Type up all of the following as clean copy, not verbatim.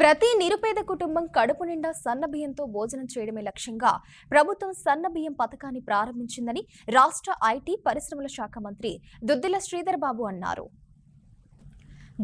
ప్రతి నిరుపేద కుటుంబం కడుపు నిండా సన్నబియ్యంతో భోజనం చేయడమే లక్ష్యంగా ప్రభుత్వం సన్నబియ్యం పథకాన్ని ప్రారంభించిందని రాష్ట్ర ఐటీ పరిశ్రమల శాఖ మంత్రి దుద్దిల శ్రీధర్ బాబు అన్నారు.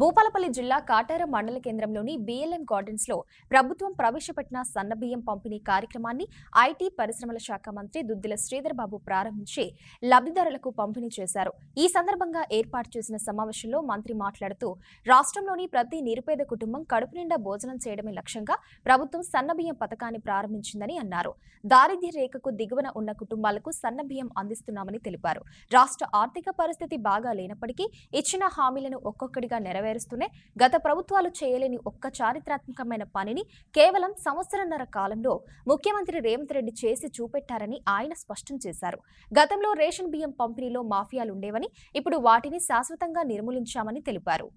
భూపాలపల్లి జిల్లా కాటారం మండల కేంద్రంలోని బిఎల్ఎం గార్డెన్స్ లో ప్రభుత్వం ప్రవేశపెట్టిన సన్నబియ్యం పంపిణీ కార్యక్రమాన్ని ఐటీ పరిశ్రమల శాఖ మంత్రి దుద్దిల శ్రీధర్ బాబు ప్రారంభించి లబ్ధిదారులకు పంపిణీ చేశారు. ఈ సందర్భంగా ఏర్పాటు చేసిన సమావేశంలో మంత్రి మాట్లాడుతూ రాష్ట్రంలోని ప్రతి నిరుపేద కుటుంబం కడుపు నిండా భోజనం చేయడమే లక్ష్యంగా ప్రభుత్వం సన్నబియ్యం పథకాన్ని ప్రారంభించిందని అన్నారు. దారిద్ర్య రేఖకు దిగువన ఉన్న కుటుంబాలకు సన్నబియ్యం అందిస్తున్నామని తెలిపారు. రాష్ట్ర ఆర్థిక పరిస్థితి బాగా లేనప్పటికీ ఇచ్చిన హామీలను ఒక్కొక్కటిగా నెరవేరుస్తూనే గత ప్రభుత్వాలు చేయలేని ఒక్క చారిత్రాత్మకమైన పనిని కేవలం సంవత్సరన్నర కాలంలో ముఖ్యమంత్రి రేవంత్ రెడ్డి చేసి చూపెట్టారని ఆయన స్పష్టం చేశారు. గతంలో రేషన్ బియ్యం పంపిణీలో మాఫియాలుండేవని, ఇప్పుడు వాటిని శాశ్వతంగా నిర్మూలించామని తెలిపారు.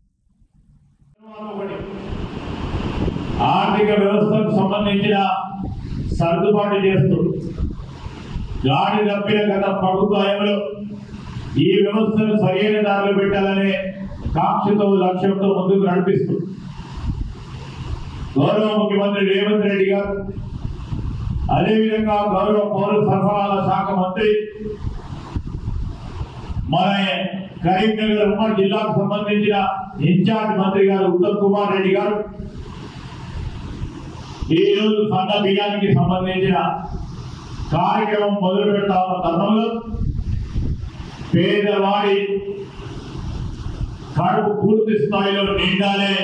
ఆర్థిక వ్యవస్థకు సంబంధించిన సర్దుబాటు చేస్తూ గాడి తప్పిన గత ప్రభుత్వంలో ఈ వ్యవస్థను సరైన దారిలో పెట్టాలనే కాంక్షతో లక్ష్యంతో ముందుకు నడిపిస్తూ గౌరవ ముఖ్యమంత్రి రేవంత్ రెడ్డి గారు, అదేవిధంగా గౌరవ పౌర సరఫరాల శాఖ మంత్రి మన కరీంనగర్ ఉమ్మడి జిల్లాకు సంబంధించిన ఇన్ఛార్జ్ మంత్రి గారు ఉత్తమ్ కుమార్ రెడ్డి గారు ఈ రోజు సన్న బియ్యానికి సంబంధించిన కార్యక్రమం మొదలు పెడతా ఉన్న తరుణంలో పేదవాడి కడుపు పూర్తి స్థాయిలో నిండాలే,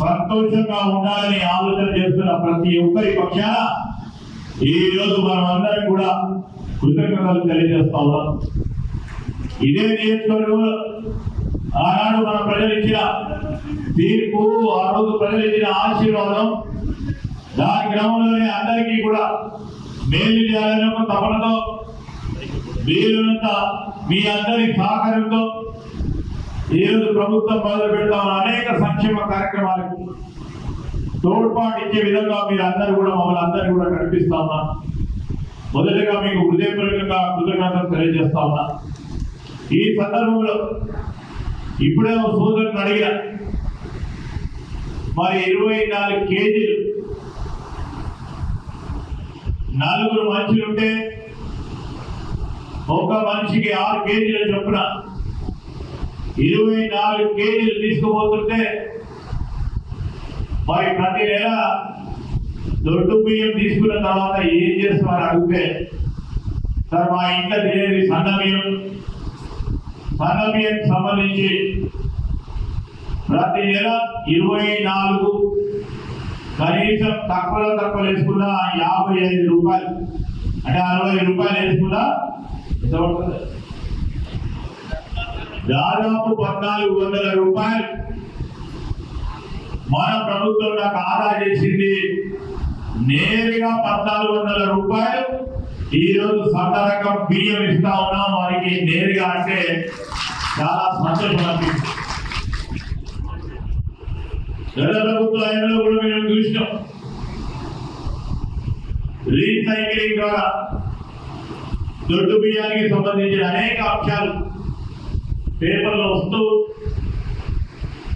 సంతోషంగా ఉండాలని ఆలోచన చేస్తున్న ప్రతి ఒక్కరి పక్షాన ఈ రోజు మనం అందరం కూడా కృతజ్ఞతలు తెలియజేస్తా ఉన్నాం. ఇదే నియోజకవర్గంలో ఆనాడు మన ప్రజలు ఇచ్చిన తీర్పు, ఆ రోజు ప్రజలు ఇచ్చిన ఆశీర్వాదం, దాని క్రమంలోనే అందరికీ కూడా మేలు చేయాలని ఒక తపనతో వీలున్నంత మీ అందరి సహకారంతో ఈరోజు ప్రభుత్వం మొదలు పెడతామన్న అనేక సంక్షేమ కార్యక్రమాలకు తోడ్పాటు ఇచ్చే విధంగా మీరు అందరూ కూడా మమ్మల్ని అందరూ కూడా నడిపిస్తా ఉన్నా. మొదటిగా మీకు హృదయపూర్వకంగా కృతజ్ఞతలు తెలియజేస్తా ఉన్నా. ఈ సందర్భంలో ఇప్పుడే సోదరుని అడిగిన మరి 24 కేజీలు నలుగురు మనుషులుంటే ఒక మనిషికి 6 కేజీల చొప్పున 24 కేజీలు తీసుకుపోతుంటే మరి ప్రతి నెల దొడ్డు బియ్యం తీసుకున్న తర్వాత ఏం చేస్తామని అడిగితే, సార్ మా ఇంట్లో తినేది సన్న బియ్యం సంబంధించి ప్రతి నెల 24 కనీసం తక్కువ వేసుకున్నా 55 రూపాయలు, అంటే 60 రూపాయలు వేసుకున్నా ఎంత పడుతుంది? దాదాపు 1400 రూపాయలు మన ప్రభుత్వం నాకు ఆదా చేసింది. నేరుగా 1400 రూపాయలు ఈ రోజు సన్న రకం బియ్యం ఇస్తా ఉన్నాం వారికి నేరుగా, అంటే చాలా సంతోషం అనిపిస్తుంది. గత ప్రభుత్వంలో కూడా మేము చూసినాం, రీసైక్లింగ్ ద్వారా దొడ్డు బియ్యానికి సంబంధించిన అనేక అంశాలు పేపర్లో వస్తూ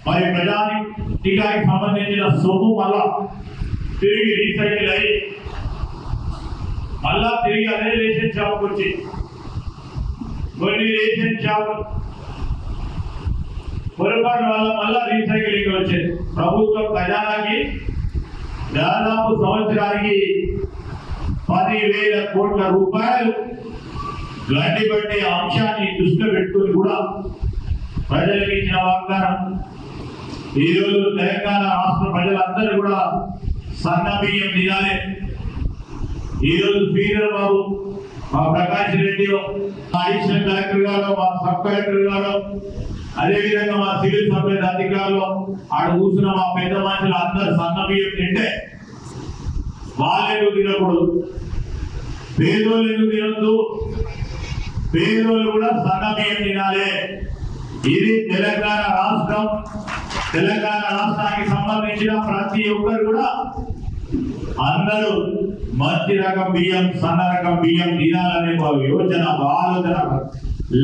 మరి ప్రజానికి సంబంధించిన సొమ్ము మళ్ళా తిరిగి రీసైకిల్ అయ్యి మళ్ళా తిరిగి అదే రేషన్ షాప్కి వచ్చి కొన్ని రేషన్ షాప్ పొరపాటు వల్ల మళ్ళా రీసైక్లింగ్ వచ్చేది. ప్రభుత్వం ఖజానాకి దాదాపు సంవత్సరానికి 10,000 కోట్ల రూపాయలు గడ్డి పట్టే అంశాన్ని దృష్టిలో పెట్టుకుని కూడా ప్రజలకు ఇచ్చిన వాగ్దానం ఈ రోజు తెలంగాణ రాష్ట్ర ప్రజలందరూ కూడా సన్న బియ్యం తినాలి. ఈ రోజు శ్రీధర్ బాబు, మా ప్రకాష్ రెడ్డి, మా అడిషనల్ కలెక్టర్ గారు, మా సబ్ కలెక్టర్ గారు, అదేవిధంగా మా సివిల్ సప్లైస్ అధికారులు, ఆడ కూర్చున్న మా పెద్ద మనుషులు అందరూ సన్న బియ్యం తింటే వాళ్ళెందుకు తినకూడదు, పేదోళ్ళు ఎందుకు తినొద్దు, పేదోళ్ళు కూడా సన్న బియ్యం తినాలి. ఇది తెలంగాణ రాష్ట్రం, తెలంగాణ రాష్ట్రానికి సంబంధించిన ప్రతి ఒక్కరు కూడా అందరూ మంచి రకం బియ్యం, సన్న రకం బియ్యం తినాలనే యోచన, ఆలోచన,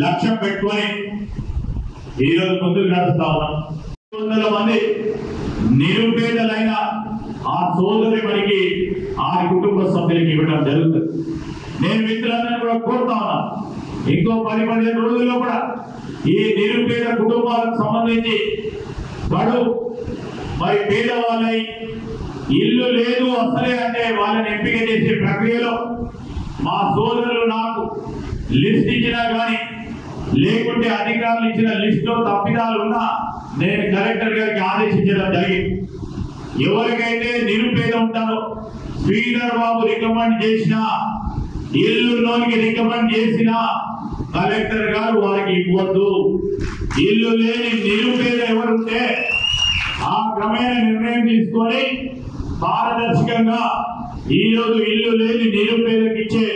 లక్ష్యం పెట్టుకొని ఈరోజు ముందుకు నడుస్తా ఉన్నాం. 100 మంది నిరుపేదలైన ఆ సోదరి మనకి ఆ కుటుంబ సభ్యులకి ఇవ్వడం జరుగుతుంది. నేను మిత్రులందరినీ కూడా కోరుతా ఉన్నాను, ఇంకో 10-15 రోజుల్లో కూడా ఈ నిరుపేద కుటుంబాలకు సంబంధించి మరి పేదవాళ్ళై ఇల్లు లేదు అసలే అంటే వాళ్ళని ఎంపిక చేసే ప్రక్రియలో మా సోదరులు నాకు లిస్ట్ ఇచ్చినా కానీ లేకుంటే అధికారులు ఇచ్చిన లిస్ట్ లో తప్పిదాలు ఉన్నా నేను కలెక్టర్ గారికి ఆదేశించడం జరిగింది. ఎవరికైతే నిరుపేద ఉంటారో శ్రీధర్ బాబు రికమెండ్ చేసిన ఇల్లులోనికి రికమెండ్ చేసిన కలెక్టర్ గారు వారికి ఇవ్వద్దు. ఇల్లు లేని నిరుపేద ఎవరుంటే ఆ క్రమేణ నిర్ణయం తీసుకొని పారదర్శకంగా ఈ రోజు ఇల్లు లేని నిరుపేదకి ఇచ్చే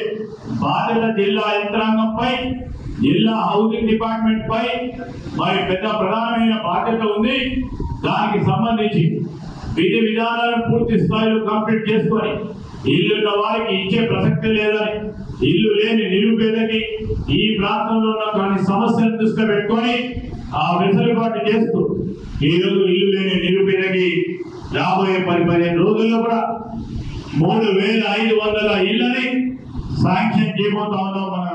బాధ్యత జిల్లా యంత్రాంగంపై, జిల్లా హౌసింగ్ డిపార్ట్మెంట్ పై మరి పెద్ద ప్రధానమైన బాధ్యత ఉంది. దానికి సంబంధించి విధి విధానాలను పూర్తి స్థాయిలో కంప్లీట్ చేసుకొని ఇల్లున్న వారికి ఇచ్చే ప్రసక్తి లేదని, ఇల్లు లేని నిరుపేదకి ఈ ప్రాంతంలో ఉన్న కొన్ని సమస్యలను దృష్టిలో పెట్టుకొని ఆ వెసులుబాటు చేస్తూ ఈ రోజు ఇల్లు లేని నిరుపేదకి రాబోయే 10-15 రోజుల్లో కూడా 3500 ఇళ్ళని శాంక్షన్ చేయబోతా ఉన్నాం మన